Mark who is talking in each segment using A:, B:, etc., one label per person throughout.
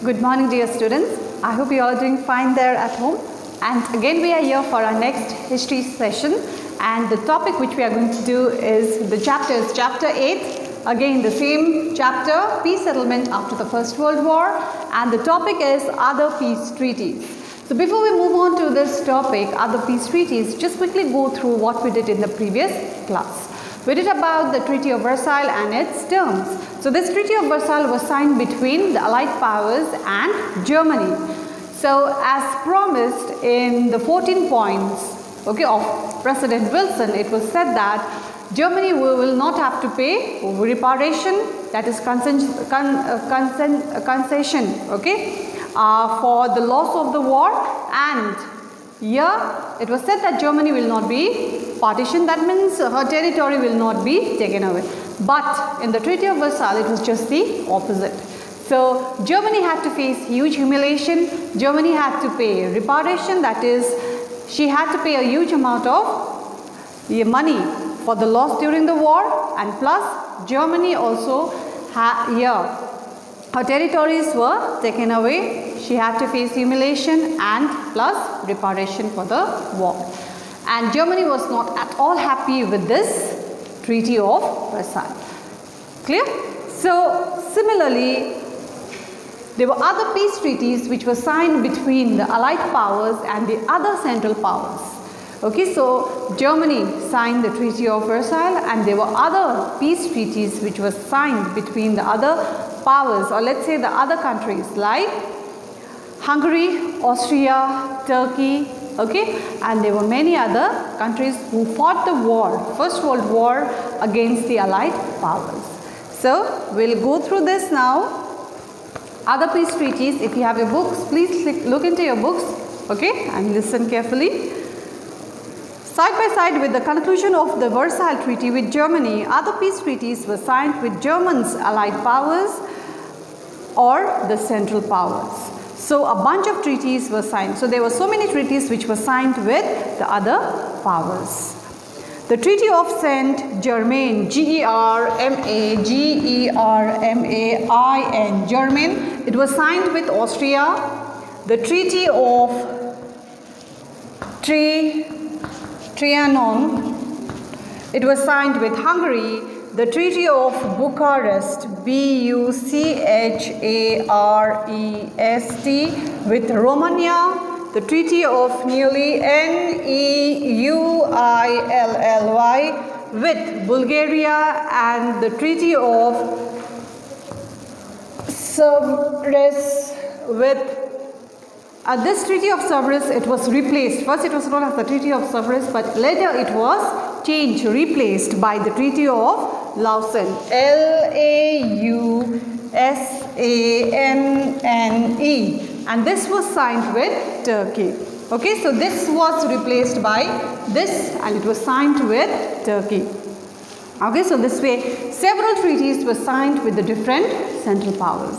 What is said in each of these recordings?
A: Good morning, dear students. I hope you all are doing fine there at home. And again, we are here for our next history session. And the topic which we are going to do is the chapters, chapter 8. Again, the same chapter, peace settlement after the First World War. And the topic is other peace treaties. So before we move on to this topic, other peace treaties, just quickly go through what we did in the previous class. We did about the Treaty of Versailles and its terms. So this Treaty of Versailles was signed between the Allied powers and Germany. So as promised in the 14 points of President Wilson, it was said that Germany will not have to pay reparation, that is concession, for the loss of the war, and here it was said that Germany will not be partitioned, that means her territory will not be taken away. But in the Treaty of Versailles, it was just the opposite. So Germany had to face huge humiliation. Germany had to pay reparation, that is, she had to pay a huge amount of money for the loss during the war, and plus Germany also her territories were taken away. She had to face humiliation and plus reparation for the war. And Germany was not at all happy with this Treaty of Versailles. Clear? So similarly, there were other peace treaties which were signed between the Allied powers and the other Central powers. So Germany signed the Treaty of Versailles, and there were other peace treaties which were signed between the other powers, or let's say the other countries like Hungary, Austria, Turkey, and there were many other countries who fought the war, First World War, against the Allied powers. So we'll go through this now. Other peace treaties, if you have your books, please look into your books, and listen carefully. Side by side with the conclusion of the Versailles Treaty with Germany, other peace treaties were signed with Germany's Allied powers or the Central powers. So a bunch of treaties were signed. So there were so many treaties which were signed with the other powers. The Treaty of Saint-Germain, Germain, Germain, it was signed with Austria. The Treaty of Trianon, it was signed with Hungary. The Treaty of Bucharest, Bucharest, with Romania. The Treaty of Neuilly, Neuilly, with Bulgaria, and the Treaty of Sevres with this Treaty of Sevres, it was replaced. First it was known as the Treaty of Sevres, but later it was changed, replaced by the Treaty of Lausanne, Lausanne, and this was signed with Turkey. So this was replaced by this, and it was signed with Turkey. So this way several treaties were signed with the different Central powers.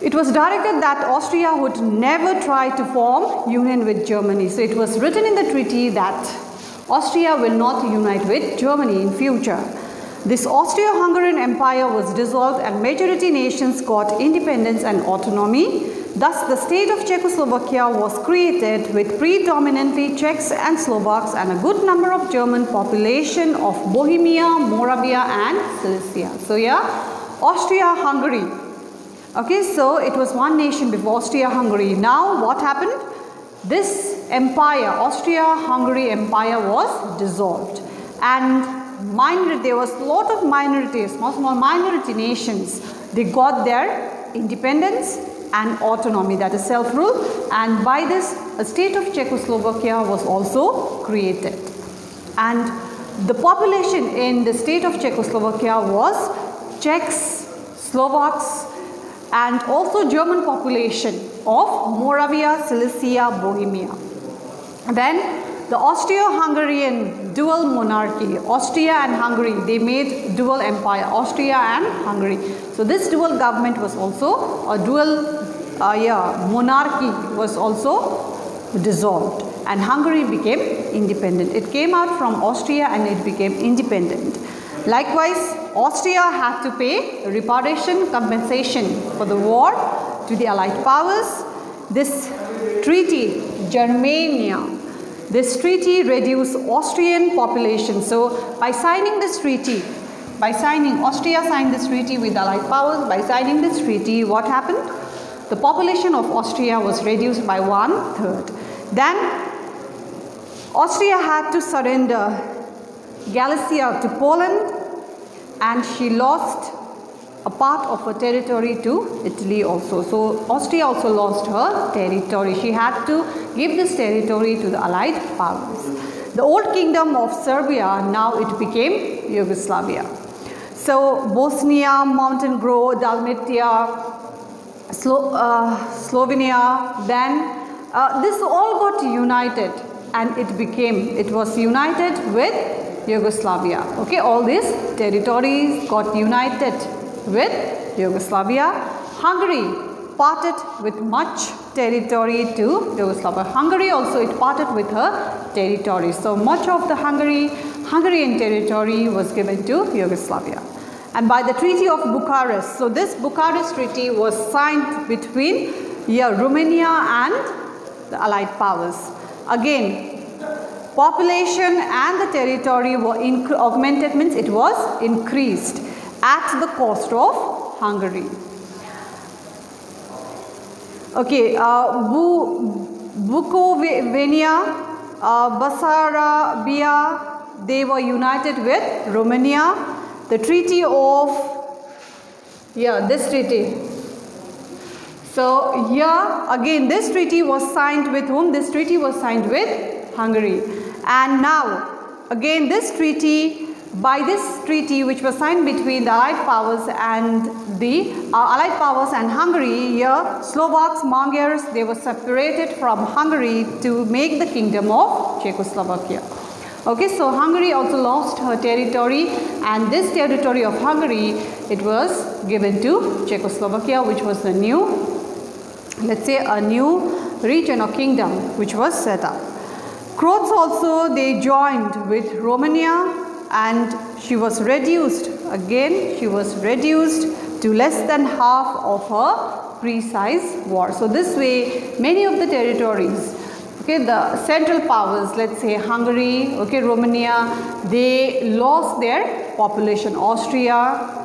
A: It was directed that Austria would never try to form union with Germany. So it was written in the treaty that Austria will not unite with Germany in future. This Austro-Hungarian Empire was dissolved and majority nations got independence and autonomy. Thus, the state of Czechoslovakia was created with predominantly Czechs and Slovaks and a good number of German population of Bohemia, Moravia and Silesia. So Austria-Hungary. So it was one nation before Austria-Hungary. Now what happened? This empire, Austria-Hungary Empire, was dissolved, and there was a lot of minorities, small minority nations. They got their independence and autonomy, that is self-rule, and by this a state of Czechoslovakia was also created. And the population in the state of Czechoslovakia was Czechs, Slovaks, and also German population of Moravia, Silesia, Bohemia. Then the Austro-Hungarian dual monarchy, Austria and Hungary, they made dual empire, Austria and Hungary. So this dual government was also, a dual monarchy was also dissolved, and Hungary became independent. It came out from Austria and it became independent. Likewise, Austria had to pay reparation, compensation for the war, to the Allied powers. This treaty, Germania, this treaty reduced Austrian population. So by signing this treaty, Austria signed this treaty with Allied powers. By signing this treaty, what happened? The population of Austria was reduced by 1/3. Then Austria had to surrender Galicia to Poland, and she lost a part of her territory to Italy also. So Austria also lost her territory. She had to give this territory to the Allied powers. The old kingdom of Serbia, now it became Yugoslavia. So Bosnia, Montenegro, Dalmatia, Slovenia, then this all got united, and it was united with Yugoslavia. Okay, all these territories got united with Yugoslavia. Hungary parted with much territory to Yugoslavia. Hungary also, it parted with her territory. So much of the Hungarian territory was given to Yugoslavia. And by the Treaty of Bucharest, so this Bucharest Treaty was signed between Romania and the Allied powers. Again, population and the territory were augmented, means it was increased at the cost of Hungary. Okay, Bukovina, Bessarabia, they were united with Romania. The treaty of, this treaty. So here again this treaty was signed with whom? This treaty was signed with Hungary. And now again this treaty, by this treaty which was signed between the Allied powers and Hungary, here Slovaks, Magyars, they were separated from Hungary to make the kingdom of Czechoslovakia. Okay, so Hungary also lost her territory, and this territory of Hungary, it was given to Czechoslovakia, which was a new, let's say a new region or kingdom which was set up. Croats also, they joined with Romania, and she was reduced to less than half of her precise war. So this way many of the territories, okay, the central powers, let's say Hungary, okay, Romania, they lost their population. Austria.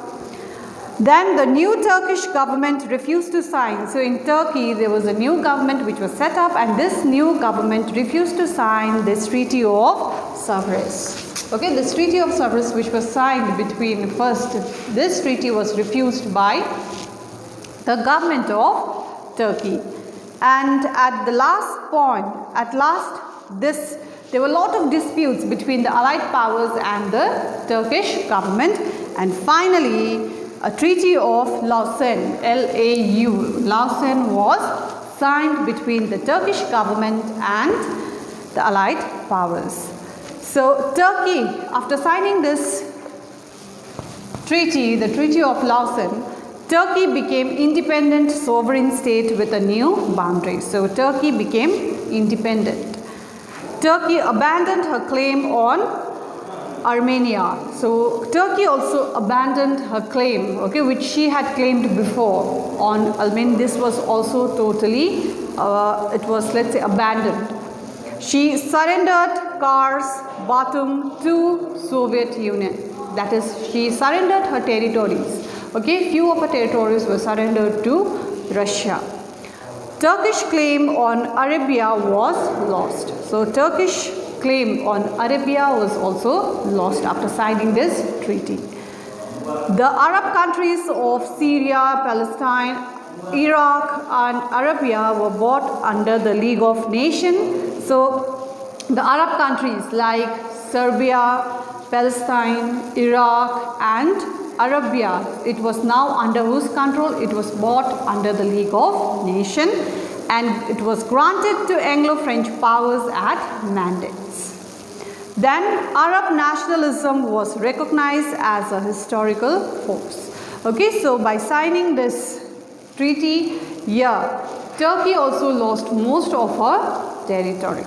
A: Then the new Turkish government refused to sign. So in Turkey there was a new government which was set up, and this new government refused to sign this Treaty of Sevres. Okay, this Treaty of Sevres which was signed between this treaty was refused by the government of Turkey. And at the last point, there were a lot of disputes between the Allied powers and the Turkish government, and finally a Treaty of Lausanne, Lausanne was signed between the Turkish government and the Allied powers. So Turkey, after signing this treaty, the Treaty of Lausanne, Turkey became independent sovereign state with a new boundary. So Turkey became independent. Turkey abandoned her claim on Armenia. So Turkey also abandoned her claim, okay, which she had claimed before on Armenia. This was also totally, it was, let's say, abandoned. She surrendered Kars, Batum to Soviet Union. That is, she surrendered her territories. Okay, few of her territories were surrendered to Russia. Turkish claim on Arabia was lost. So Turkish claim on Arabia was also lost after signing this treaty. The Arab countries of Syria, Palestine, Iraq and Arabia were brought under the League of Nations. So the Arab countries like Serbia, Palestine, Iraq and Arabia, it was now under whose control? It was brought under the League of Nations, and it was granted to Anglo-French powers at mandates. Then Arab nationalism was recognized as a historical force. Okay, so by signing this treaty, Turkey also lost most of her territory.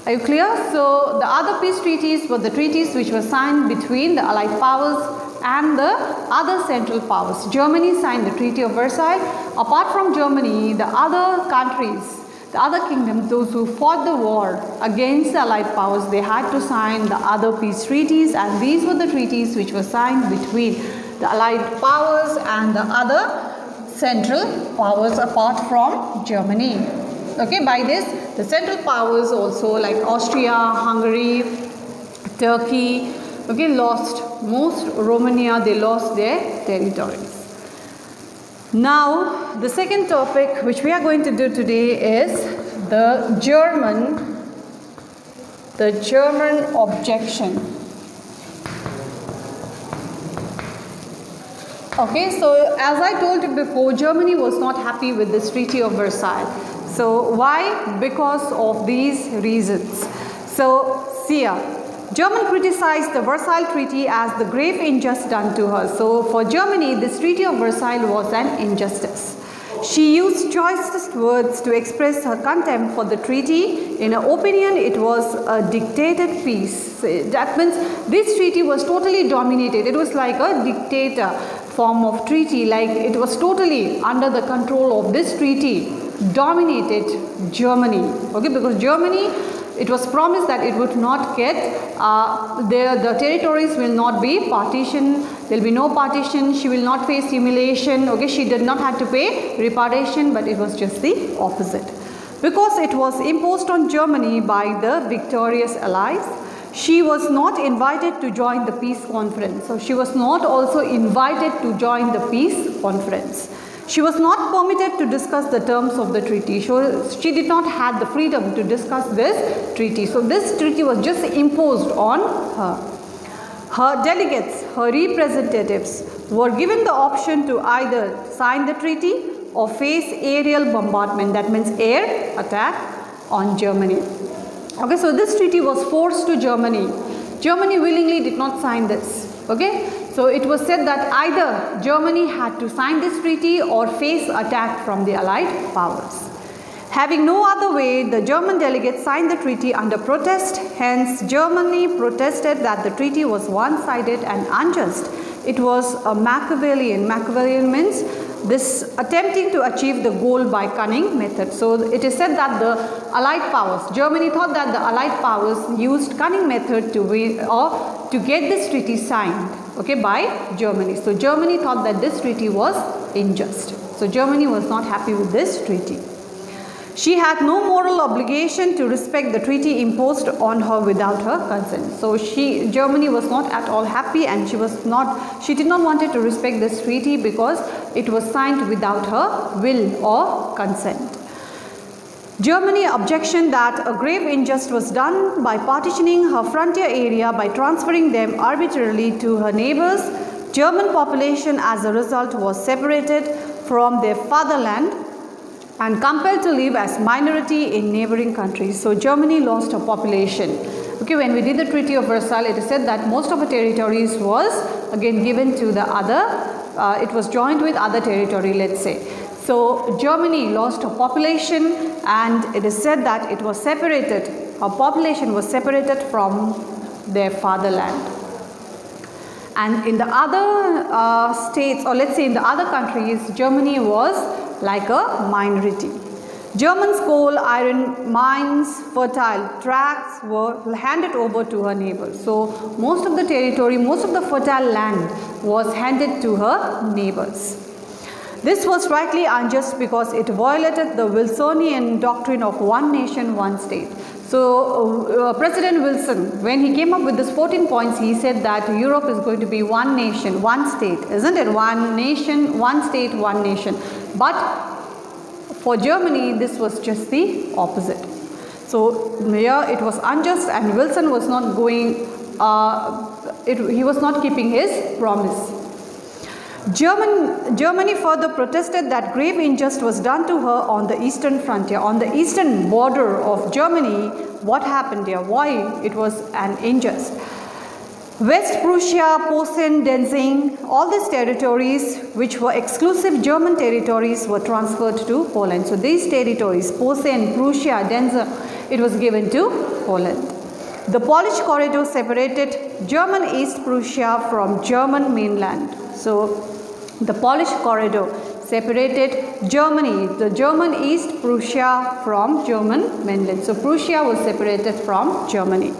A: Are you clear? So the other peace treaties were the treaties which were signed between the Allied powers and the other Central Powers. Germany signed the Treaty of Versailles. Apart from Germany, the other countries, the other kingdoms, those who fought the war against the Allied powers, they had to sign the other peace treaties, and these were the treaties which were signed between the Allied powers and the other Central Powers apart from Germany. Okay, by this the Central Powers also like Austria, Hungary, Turkey, okay, lost most. Romania, they lost their territories. Now the second topic which we are going to do today is the German objection. Okay, so as I told you before, Germany was not happy with this Treaty of Versailles. So why? Because of these reasons. So see here. Germany criticized the Versailles Treaty as the grave injustice done to her. So for Germany, this Treaty of Versailles was an injustice. She used choicest words to express her contempt for the treaty. In her opinion, it was a dictated peace. That means this treaty was totally dominated. It was like a dictator form of treaty, like it was totally under the control of this treaty, dominated Germany. Okay, because Germany, it was promised that it would not get, the territories will not be partitioned, there will be no partition, she will not face humiliation, okay, she did not have to pay reparation, but it was just the opposite. Because it was imposed on Germany by the victorious allies, she was not invited to join the peace conference. So she was not also invited to join the peace conference. She was not permitted to discuss the terms of the treaty. She did not have the freedom to discuss this treaty. So this treaty was just imposed on her. Her delegates, her representatives were given the option to either sign the treaty or face aerial bombardment, that means air attack on Germany. Okay, so this treaty was forced to Germany. Germany willingly did not sign this. Okay, so it was said that either Germany had to sign this treaty or face attack from the Allied powers. Having no other way, the German delegates signed the treaty under protest. Hence, Germany protested that the treaty was one-sided and unjust. It was a Machiavellian. Machiavellian means this attempting to achieve the goal by cunning method. So it is said that the Allied powers, Germany thought that the Allied powers used cunning method to win or to get this treaty signed, okay, by Germany. So Germany thought that this treaty was unjust. So Germany was not happy with this treaty. She had no moral obligation to respect the treaty imposed on her without her consent. So Germany was not at all happy, and she did not want to respect this treaty because it was signed without her will or consent. Germany objected that a grave injustice was done by partitioning her frontier area by transferring them arbitrarily to her neighbors. German population as a result was separated from their fatherland and compelled to live as minority in neighboring countries. So Germany lost her population. Okay, when we did the Treaty of Versailles, it is said that most of the territories was again given to the other, it was joined with other territory, let's say. So Germany lost her population, and it is said that it was separated, her population was separated from their fatherland. And in the other states, or let's say in the other countries, Germany was like a minority. Germany's coal, iron mines, fertile tracts were handed over to her neighbors. So most of the territory, most of the fertile land was handed to her neighbors. This was rightly unjust because it violated the Wilsonian doctrine of one nation, one state. So President Wilson, when he came up with this 14 points, he said that Europe is going to be one nation, one state, isn't it? One nation, one state, one nation. But for Germany, this was just the opposite. So here it was unjust, and Wilson was not going, he was not keeping his promise. Germany further protested that grave injustice was done to her on the eastern frontier. On the eastern border of Germany, what happened there? Why it was an injustice? West Prussia, Posen, Danzig, all these territories which were exclusive German territories were transferred to Poland. So these territories, Posen, Prussia, Danzig, it was given to Poland. The Polish corridor separated German East Prussia from German mainland. So, the Polish corridor separated Germany, the German East Prussia from German mainland. So, Prussia was separated from Germany.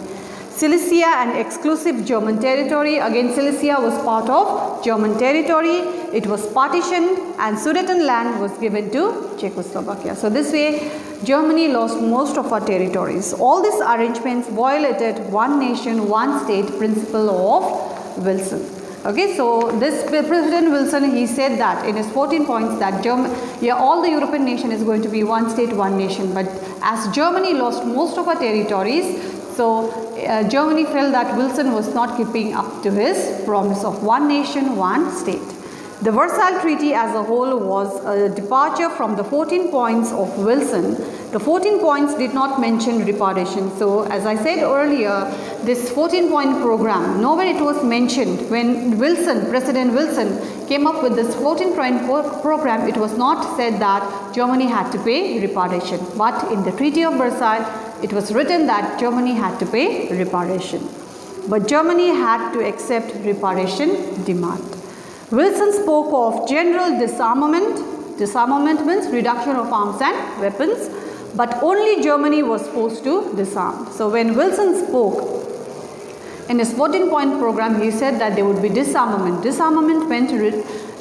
A: Silesia, an exclusive German territory. Again, Silesia was part of German territory. It was partitioned and Sudetenland was given to Czechoslovakia. So, this way Germany lost most of our territories. All these arrangements violated one nation, one state principle of Wilson. Okay, so this President Wilson, he said that in his 14 points that all the European nation is going to be one state, one nation. But as Germany lost most of our territories, so Germany felt that Wilson was not keeping up to his promise of one nation, one state. The Versailles Treaty as a whole was a departure from the 14 points of Wilson. The 14 points did not mention reparation. So, as I said earlier, this 14-point program, nowhere it was mentioned. When President Wilson came up with this 14-point program, it was not said that Germany had to pay reparation. But in the Treaty of Versailles, it was written that Germany had to pay reparation. But Germany had to accept reparation demand. Wilson spoke of general disarmament. Disarmament means reduction of arms and weapons, but only Germany was forced to disarm. So, when Wilson spoke in his 14-point program, he said that there would be disarmament. Disarmament meant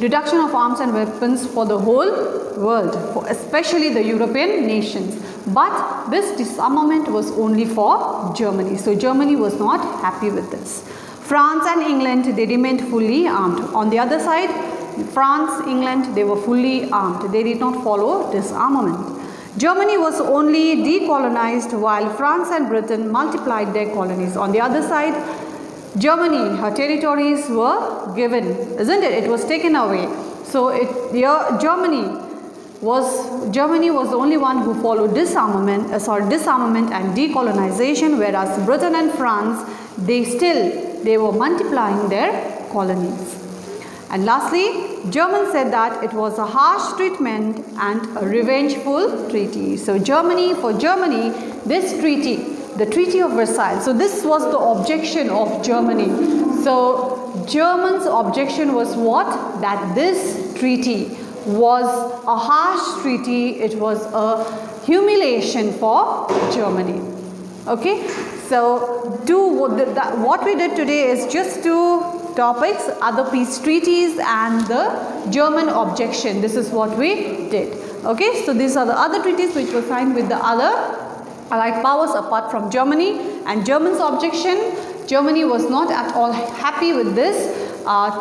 A: reduction of arms and weapons for the whole world, especially the European nations. But this disarmament was only for Germany. So, Germany was not happy with this. France and England, they remained fully armed. On the other side, France, England, they were fully armed. They did not follow disarmament. Germany was only decolonized while France and Britain multiplied their colonies. On the other side, Germany, her territories were given, isn't it? It was taken away. So, Germany was the only one who followed disarmament and decolonization, whereas Britain and France, they were multiplying their colonies. And lastly, Germans said that it was a harsh treatment and a revengeful treaty. So, for Germany, this treaty, the Treaty of Versailles, so this was the objection of Germany. So, Germans' objection was what? That this treaty was a harsh treaty, it was a humiliation for Germany. Okay, so what we did today is just two topics, other peace treaties and the German objection. This is what we did. Okay, so these are the other treaties which were signed with the other allied powers apart from Germany, and German's objection. Germany was not at all happy with this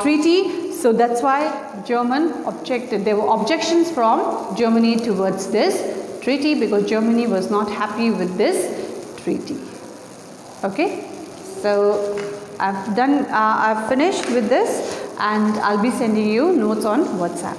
A: treaty. So that's why German objected. There were objections from Germany towards this treaty because Germany was not happy with this treaty. Okay, so I've finished with this and I'll be sending you notes on WhatsApp.